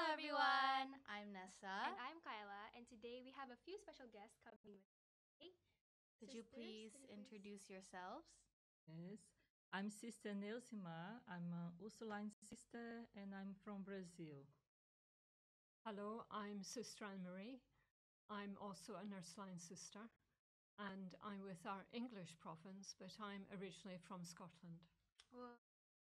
everyone! I'm Nessa. And I'm Kyla, and today we have a few special guests coming with us today. Could you please introduce yourselves? Yes, I'm Sister Neusimar. I'm an Ursuline sister and I'm from Brazil. Hello, I'm Sister Anne-Marie. I'm also an Ursuline sister, and I'm with our English province, but I'm originally from Scotland.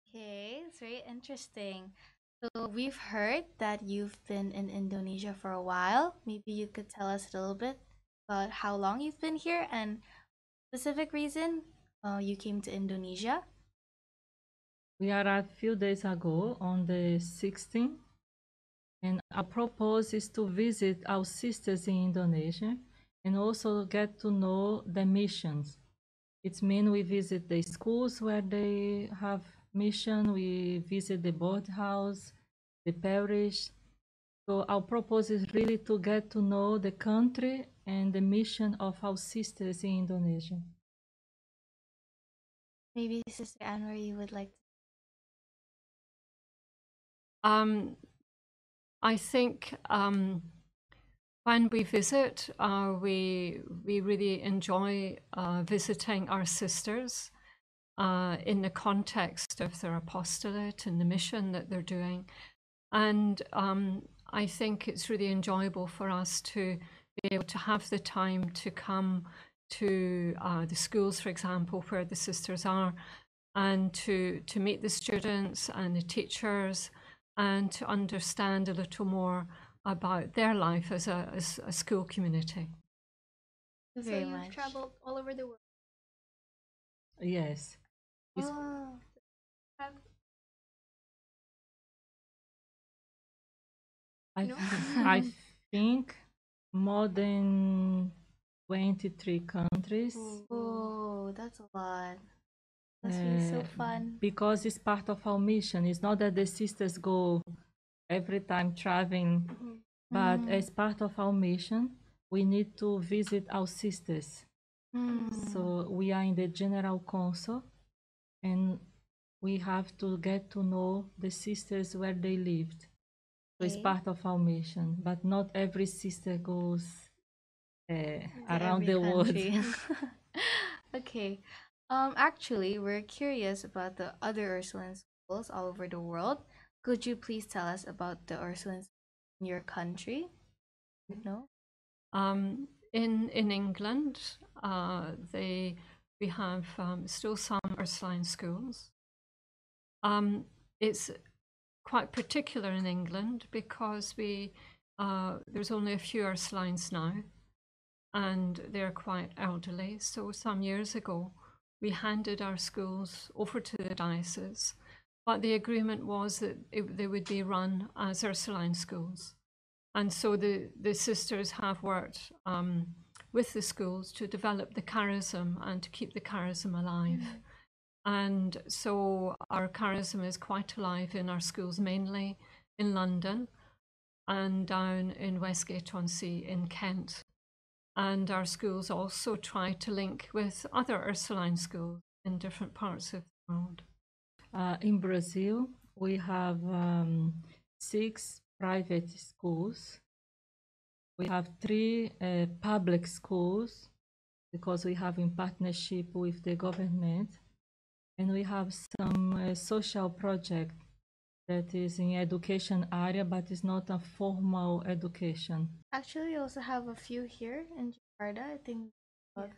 Okay, it's very interesting. So we've heard that you've been in Indonesia for a while. Maybe you could tell us a little bit about how long you've been here and specific reason you came to Indonesia. We are a few days ago on the 16th, and our purpose is to visit our sisters in Indonesia and also get to know the missions. It means we visit the schools where they have mission, we visit the board house, the parish. So our purpose is really to get to know the country and the mission of our sisters in Indonesia. Maybe Sister Anne-Marie, you would like to. I think when we visit, we really enjoy visiting our sisters in the context of their apostolate and the mission that they're doing. And I think it's really enjoyable for us to be able to have the time to come to the schools, for example, where the sisters are, and to meet the students and the teachers, and to understand a little more about their life as a school community. Thank So you very you've much. traveled all over the world. Yes. Oh, Have, I, No? I think more than 23 countries. oh, that's a lot. Must be so fun. Because it's part of our mission. It's not that the sisters go every time traveling, but as part of our mission, we need to visit our sisters. So we are in the General Council and we have to get to know the sisters where they lived. So it's Okay. part of our mission, but not every sister goes To around every the world. country. Okay. Actually, we're curious about the other Ursuline schools all over the world. Could you please tell us about the Ursuline in your country? No? In England, we have still some Ursuline schools. It's quite particular in England because there's only a few Ursulines now, and they're quite elderly. So some years ago, we handed our schools over to the diocese, but the agreement was that they would be run as Ursuline schools. And so the sisters have worked with the schools to develop the charism and to keep the charism alive. And so our charism is quite alive in our schools, mainly in London and down in Westgate-on-Sea in Kent. And our schools also try to link with other Ursuline schools in different parts of the world. In Brazil, we have 6 private schools. We have 3 public schools because we have in partnership with the government. And we have some social project that is in education area, but it's not a formal education. Actually, we also have a few here in Jakarta. I think about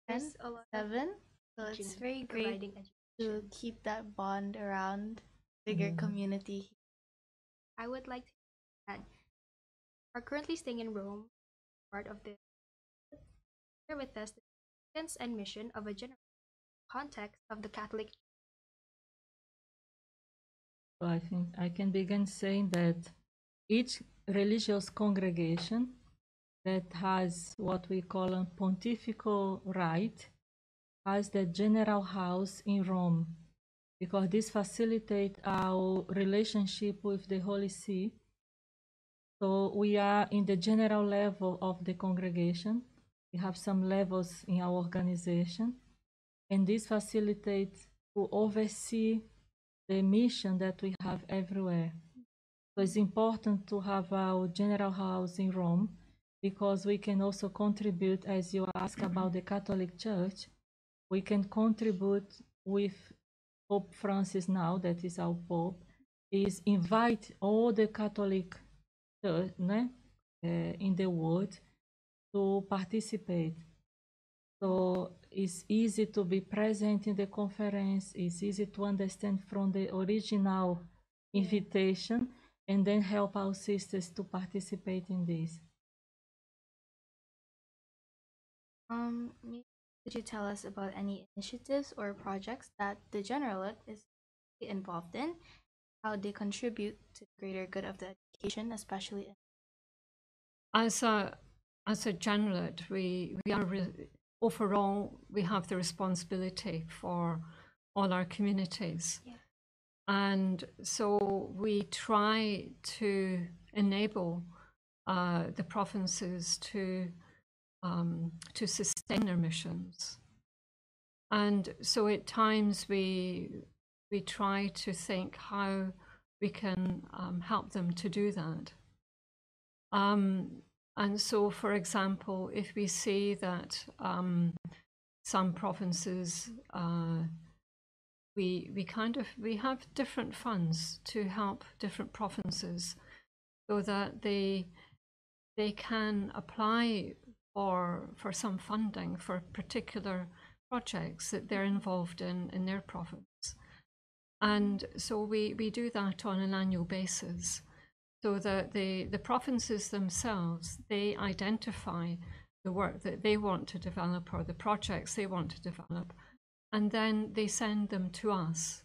there's a lot 7. So teaching, it's very great providing to education. keep that bond around bigger community. I would like to add, are currently staying in Rome, part of the share with us the significance and mission of a general context of the Catholic. So I think I can begin saying that each religious congregation that has what we call a pontifical right has the general house in Rome, because this facilitates our relationship with the Holy See. So we are in the general level of the congregation. We have some levels in our organization, and this facilitates to oversee the mission that we have everywhere. So it's important to have our general house in Rome because we can also contribute, as you ask about the Catholic Church, we can contribute with Pope Francis now, that is our Pope, is invite all the Catholic Church in the world to participate. So it's easy to be present in the conference, it's easy to understand from the original invitation, and then help our sisters to participate in this. Maybe could you tell us about any initiatives or projects that the Generalate is involved in, how they contribute to the greater good of the education, especially in As a generalate, we are overall we have the responsibility for all our communities, and so we try to enable the provinces to sustain their missions. And so at times we try to think how we can help them to do that. And so, for example, if we see that some provinces, we have different funds to help different provinces, so that they can apply for some funding for particular projects that they're involved in their province. And so we do that on an annual basis, so that the provinces themselves, they identify the work that they want to develop or the projects they want to develop, and then they send them to us,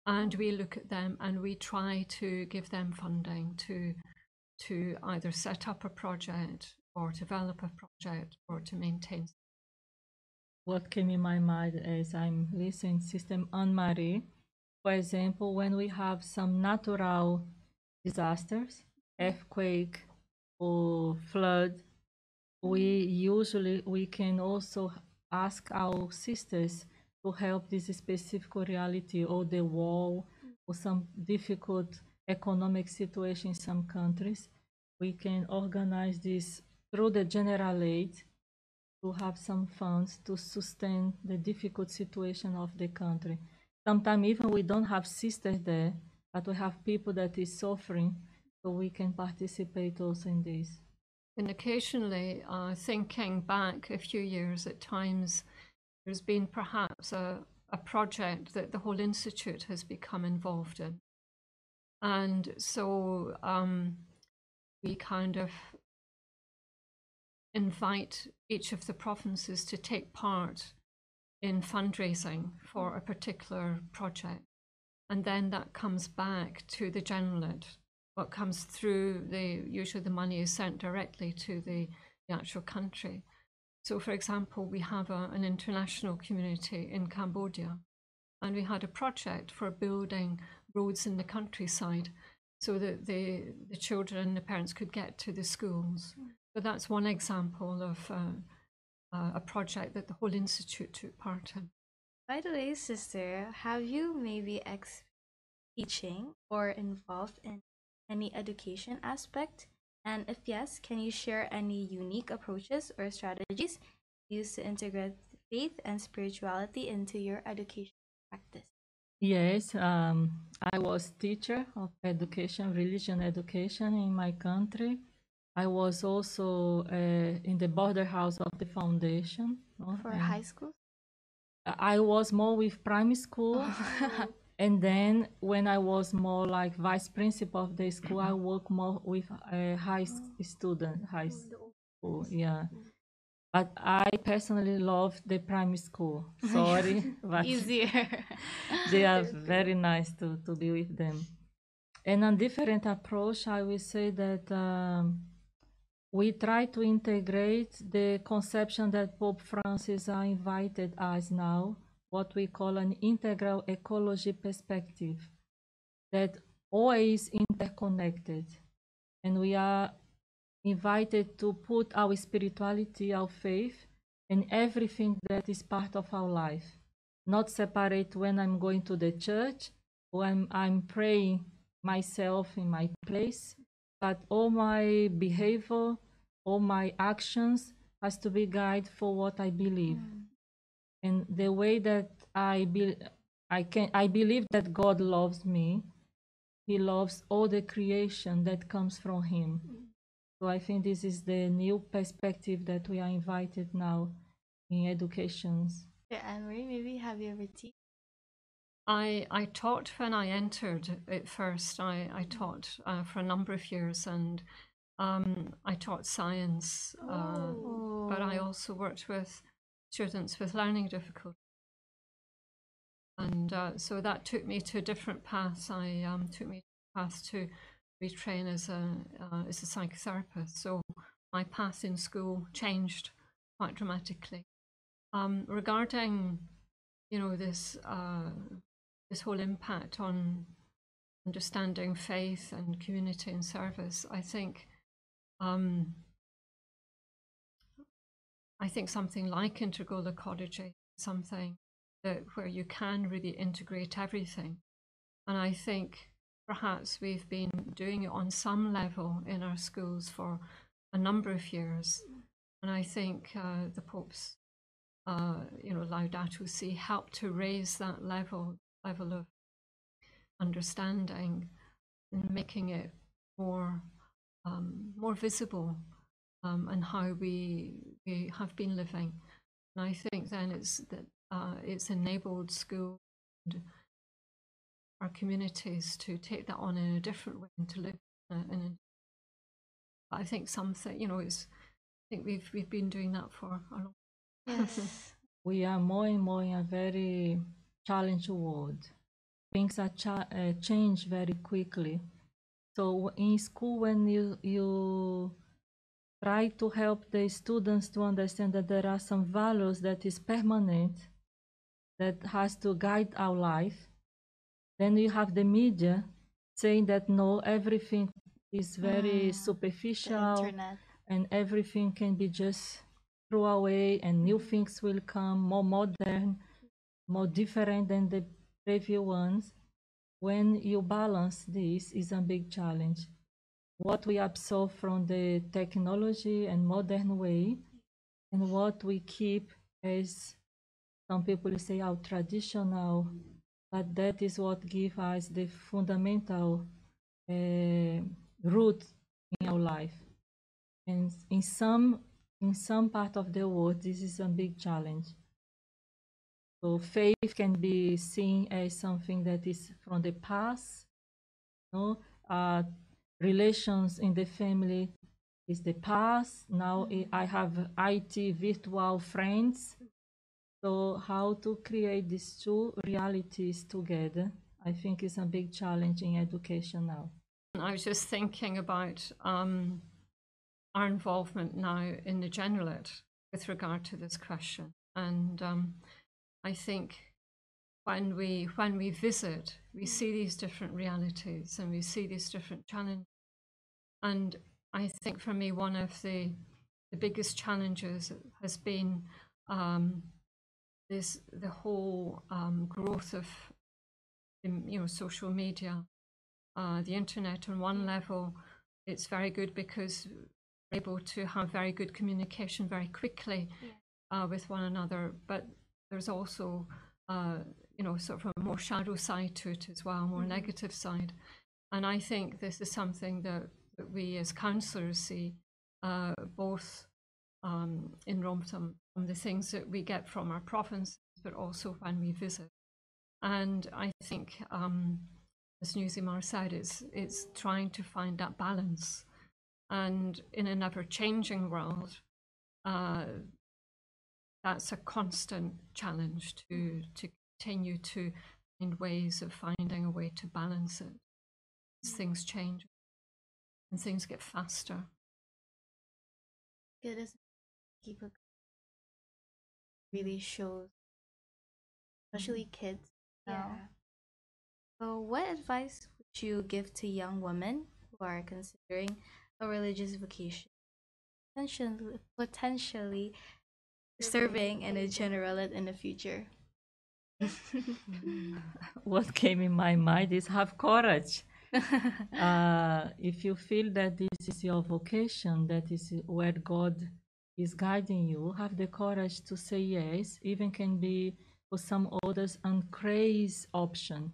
and we look at them and we try to give them funding to either set up a project or develop a project or to maintain. What came in my mind as I'm listening, Sister Anne-Marie, for example, when we have some natural disasters, earthquake or flood, we can also ask our sisters to help this specific reality, or the war, or some difficult economic situation in some countries. We can organize this through the Generalate to have some funds to sustain the difficult situation of the country. Sometimes even we don't have sisters there, but we have people that is suffering, so we can participate also in this. And occasionally, thinking back a few years, at times there's been perhaps a project that the whole institute has become involved in. And so we kind of invite each of the provinces to take part in fundraising for a particular project. And then that comes back to the Generalate. What comes through, usually the money is sent directly to the actual country. So, for example, we have an international community in Cambodia, and we had a project for building roads in the countryside so that the children and the parents could get to the schools. So that's one example of a project that the whole institute took part in. By the way, sister, have you maybe teaching or involved in any education aspect? And if yes, can you share any unique approaches or strategies used to integrate faith and spirituality into your education practice? Yes, I was teacher of education, religion education in my country. I was also in the border house of the foundation. For high school? I was more with primary school. And then when I was more like vice principal of the school, I work more with high school, yeah. But I personally love the primary school. Sorry, but easier. They are very nice to be with them. And a different approach, I will say that we try to integrate the conception that Pope Francis invited us now, what we call an integral ecology perspective, that all is interconnected, and we are invited to put our spirituality, our faith, in everything that is part of our life, not separate when I'm going to the church or I'm praying myself in my place, but all my behavior, all my actions has to be guided for what I believe. And the way that I believe that God loves me. He loves all the creation that comes from Him. So I think this is the new perspective that we are invited now in educations. Yeah, Anne-Marie, maybe have you ever teach? I taught when I entered at first. I taught for a number of years, and I taught science, but I also worked with students with learning difficulties. And so that took me to a different path. I took me to a path to retrain as a psychotherapist. So my path in school changed quite dramatically. Regarding, this this whole impact on understanding faith and community and service, I think something like integral ecology is something that where you can really integrate everything. And I think perhaps we've been doing it on some level in our schools for a number of years. And I think the Pope's Laudato Si helped to raise that level of understanding and making it more visible, and how we have been living. And I think then it's enabled school and our communities to take that on in a different way and to live I think something, I think we've been doing that for a long time. Yes. We are more and more in a very challenged world. Things are change very quickly. So in school, when you try to help the students to understand that there are some values that is permanent, that has to guide our life, then you have the media saying that no, everything is very superficial, and everything can be just thrown away, and new things will come, more modern, more different than the previous ones. When you balance this, is a big challenge. What we absorb from the technology and modern way, and what we keep as some people say our traditional, but that is what gives us the fundamental root in our life. And in some part of the world, this is a big challenge. So faith can be seen as something that is from the past. Relations in the family is the past. Now I have IT virtual friends. So how to create these two realities together, I think is a big challenge in education now. I was just thinking about our involvement now in the Generalate with regard to this question. And I think when we visit, we see these different realities and we see these different challenges. And I think for me, one of the biggest challenges has been the whole growth of social media, the internet. On one level, it's very good because we're able to have very good communication very quickly with one another, but there's also sort of a more shadow side to it as well, more negative side. And I think this is something that we as counsellors see both in Rome, from the things that we get from our province, but also when we visit. And I think, as Neusimar said, it's trying to find that balance. And in an ever-changing world, that's a constant challenge to continue to find ways of finding a way to balance it as things change and things get faster. It is keep a really shows, especially kids now. So what advice would you give to young women who are considering a religious vocation, potentially serving in a generalate in the future? What came in my mind is have courage. If you feel that this is your vocation, that is where God is guiding you, have the courage to say yes. Even can be for some others a crazy option,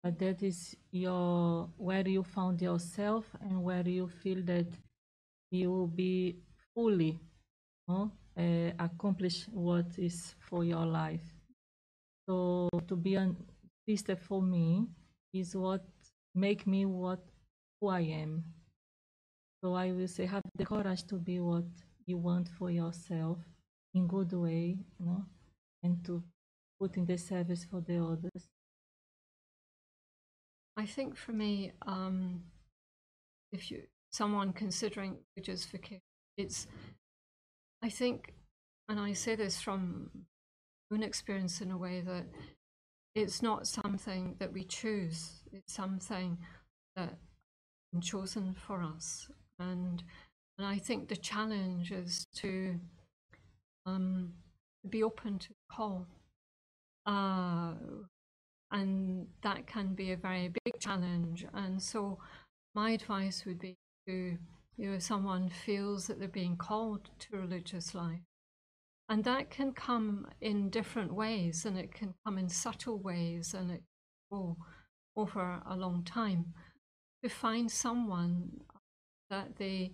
but that is your where you found yourself and where you feel that you will be fully accomplish what is for your life. So to be a sister for me is what make me what who I am. So I will say have the courage to be what you want for yourself in good way, and to put in the service for the others. I think for me, if you someone considering religious vocation, it's I think, and I say this from own experience in a way that it's not something that we choose. It's something that is chosen for us, and I think the challenge is to be open to the call. And that can be a very big challenge. And so my advice would be to, if someone feels that they're being called to religious life, and that can come in different ways, and it can come in subtle ways, and it can go over a long time, to find someone that they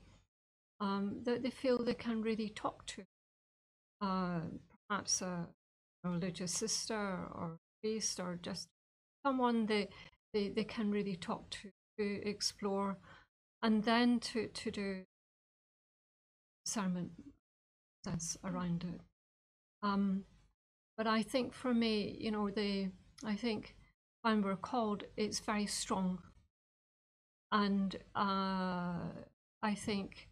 feel they can really talk to, perhaps a religious sister or priest, or just someone they can really talk to explore, and then to do discernment process around it. But I think for me, I think when we're called, it's very strong, and I think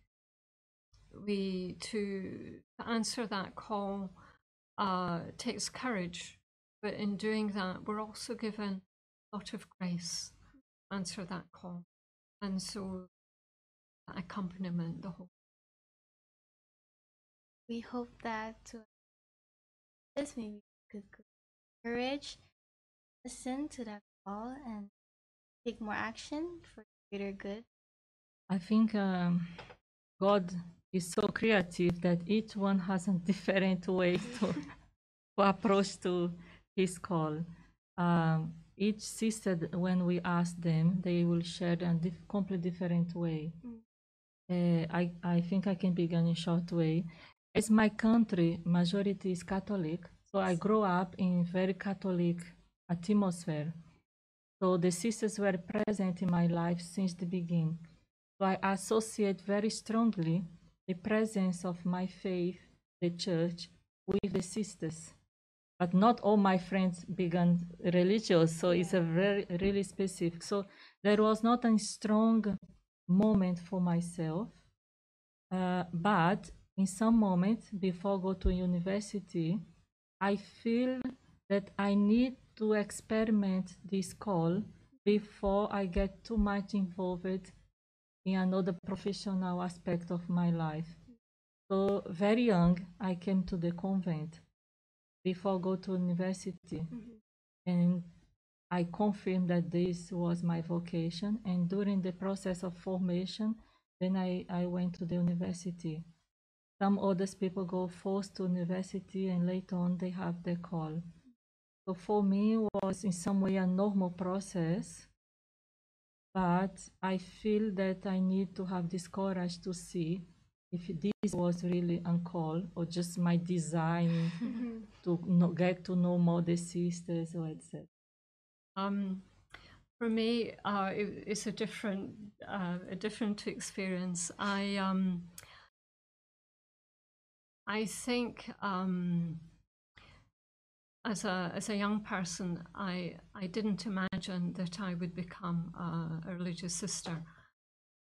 to answer that call takes courage, but in doing that, we're also given a lot of grace to answer that call, and so accompaniment, the whole. We hope that to this maybe could courage, listen to that call, and take more action for greater good. I think God is so creative that each one has a different way to approach to his call. Each sister, when we ask them, they will share a completely different way. I think I can begin in short way. As my country, majority is Catholic, so I grew up in very Catholic atmosphere. So the sisters were present in my life since the beginning. So I associate very strongly the presence of my faith, the church, with the sisters. But not all my friends began religious, so it's a very really specific. So there was not a strong moment for myself, but in some moment before go to university, I feel that I need to experiment this call before I get too much involved in another professional aspect of my life. So very young, I came to the convent before go to university, and I confirmed that this was my vocation. And during the process of formation, then I went to the university. Some others people go first to university and later on they have the call. So for me, it was in some way a normal process, but I feel that I need to have this courage to see if this was really a call or just my design to get to know more the sisters or etc. For me, it's a different experience. I think as a young person, I didn't imagine that I would become a religious sister,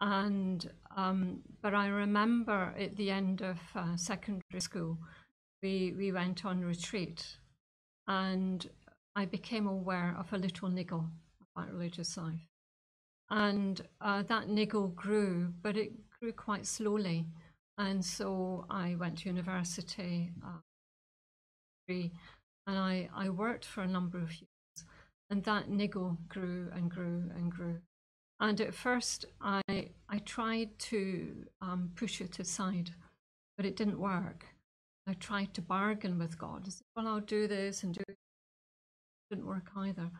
and but I remember at the end of secondary school, we went on retreat, and I became aware of a little niggle about religious life, and that niggle grew, but it grew quite slowly, and so I went to university. And I worked for a number of years, and that niggle grew and grew and grew. And at first, I tried to push it aside, but it didn't work. I tried to bargain with God. I said, well, I'll do this and do it. It didn't work either.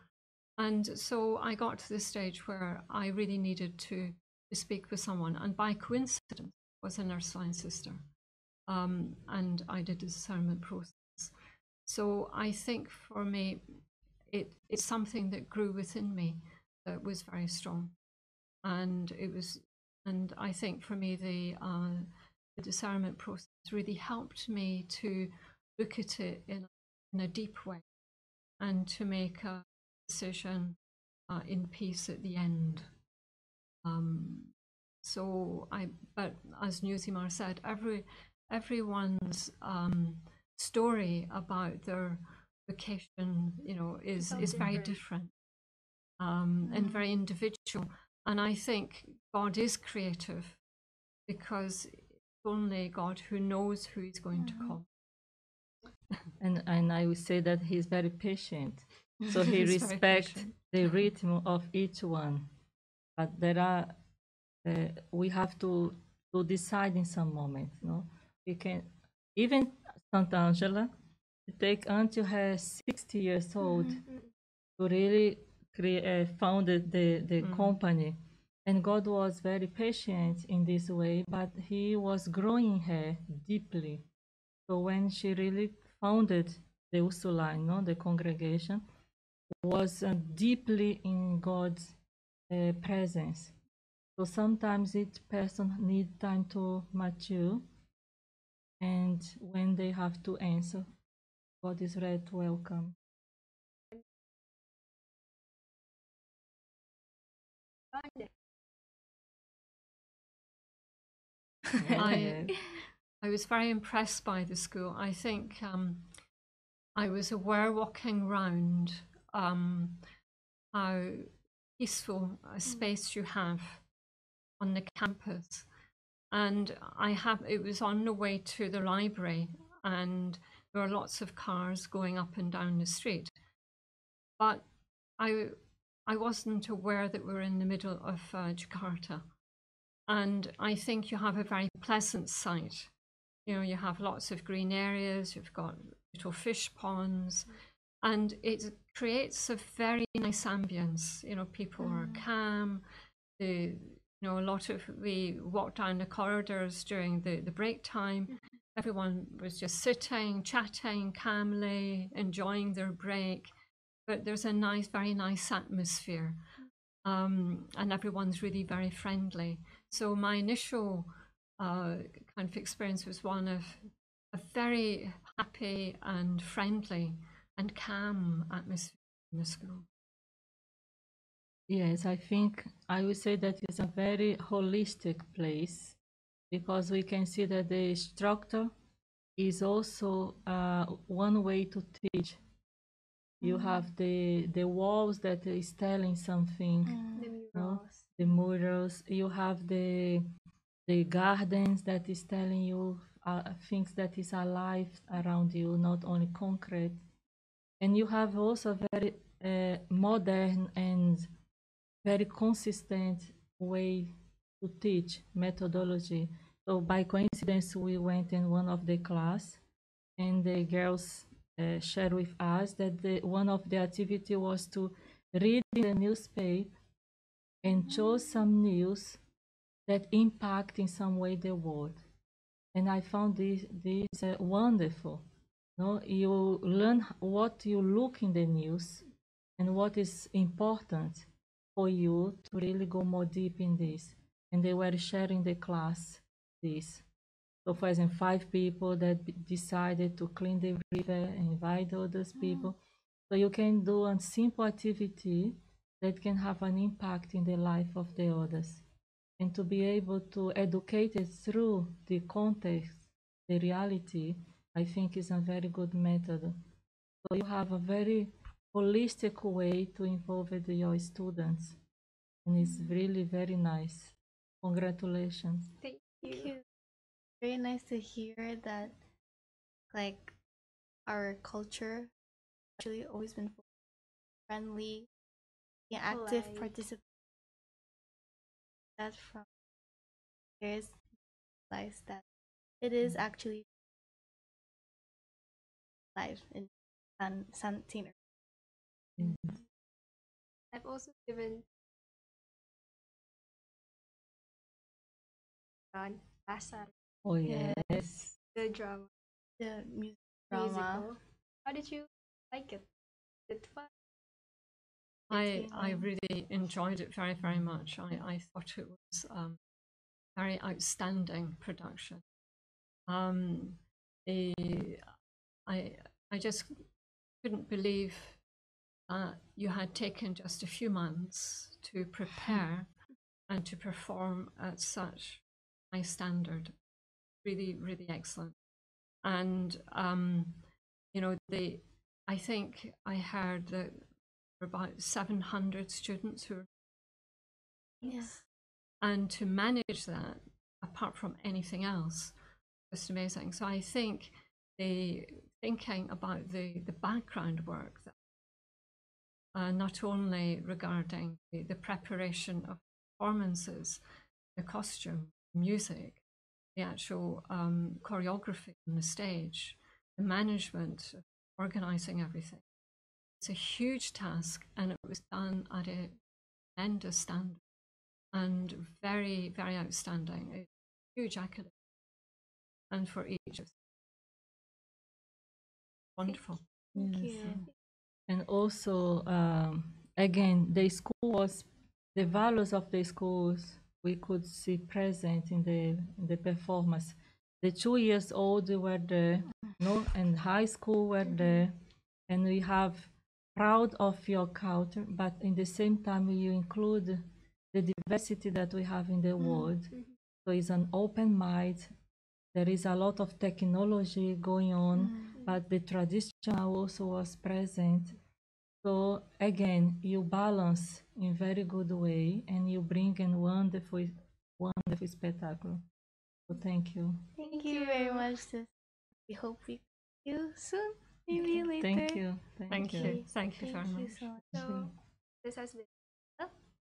And so I got to the stage where I really needed to speak with someone. And by coincidence, was a nurse line sister. And I did a discernment process. So I think for me, it's something that grew within me that was very strong. And I think for me, the discernment process really helped me to look at it in a deep way and to make a decision in peace at the end. But as Neusimar said, everyone's story about their vocation, is very different and very individual. And I think God is creative because it's only God who knows who He's going to call. And I would say that he's very patient. So he He's very respects patient. the rhythm of each one. But there are, we have to decide in some moments, no? We can, even Saint Angela, it take until her 60 years old to really founded the company. And God was very patient in this way, but he was growing her deeply. So when she really founded the Ursuline, no, the congregation, was deeply in God's presence. So sometimes each person needs time to mature, and when they have to answer, God is ready to welcome. I was very impressed by the school. I think I was aware walking round how peaceful a space you have on the campus. And it was on the way to the library, and there were lots of cars going up and down the street. But I wasn't aware that we were in the middle of Jakarta. And I think you have a very pleasant site. You have lots of green areas, you've got little fish ponds, and it creates a very nice ambience. People are calm. We walked down the corridors during the break time. Everyone was just sitting, chatting calmly, enjoying their break. But there's a very nice atmosphere. And everyone's really very friendly. So my initial kind of experience was one of a very happy and friendly and calm atmosphere in the school. Yes, I think I would say that it's a very holistic place because we can see that the structure is also one way to teach. You have the walls that is telling something, the murals. You have the gardens that is telling you things that is alive around you, not only concrete. And you have also a very modern and very consistent way to teach methodology. So by coincidence, we went in one of the class, and the girls shared with us that one of the activity was to read the newspaper and choose some news that impact in some way the world. And I found this wonderful. No, you learn what you look in the news and what is important for you to really go more deep in this. And they were sharing the class this. So for example, 5 people that decided to clean the river and invite others people. So you can do a simple activity that can have an impact in the life of the others. And to be able to educate it through the context, the reality, I think is a very good method. So you have a very holistic way to involve your students. And it's really very nice. Congratulations. Thank Thank you. you. Very nice to hear that, like, our culture actually always been friendly, being active Polite. participant. that from years realized that it is actually live in SANUR. I've also given on last Saturday Oh Yeah. yes. the drama The drama. musical. How did you like it? Is it fun? I really enjoyed it very, very much. I thought it was very outstanding production. The, I just couldn't believe that you had taken just a few months to prepare and to perform at such high standard. Really, really excellent. And you know, I think I heard that there were about 700 students who were, Yes. and to manage that, apart from anything else, just amazing. So I think the thinking about the background work, not only regarding the preparation of performances, the costume, music, the actual choreography on the stage, the management, organizing everything. It's a huge task, and it was done at a tremendous standard and very, very outstanding. A huge accolade, and for each of them. Wonderful. Thank Yes. you. And also, again, the values of the schools we could see present in the performance. The 2 years old were there, no, and high school were there, and we have proud of your culture, but in the same time you include the diversity that we have in the world. So it's an open mind. There is a lot of technology going on, but the traditional also was present. So again, you balance in very good way, and you bring a wonderful, wonderful spectacle. So thank you. Thank you very much, sis. We hope we see you soon. Maybe later. Thank you. Thank you. Thank you Thank very you much. so much. So this has been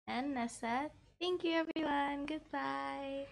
And Nessa. Thank you, everyone. Goodbye.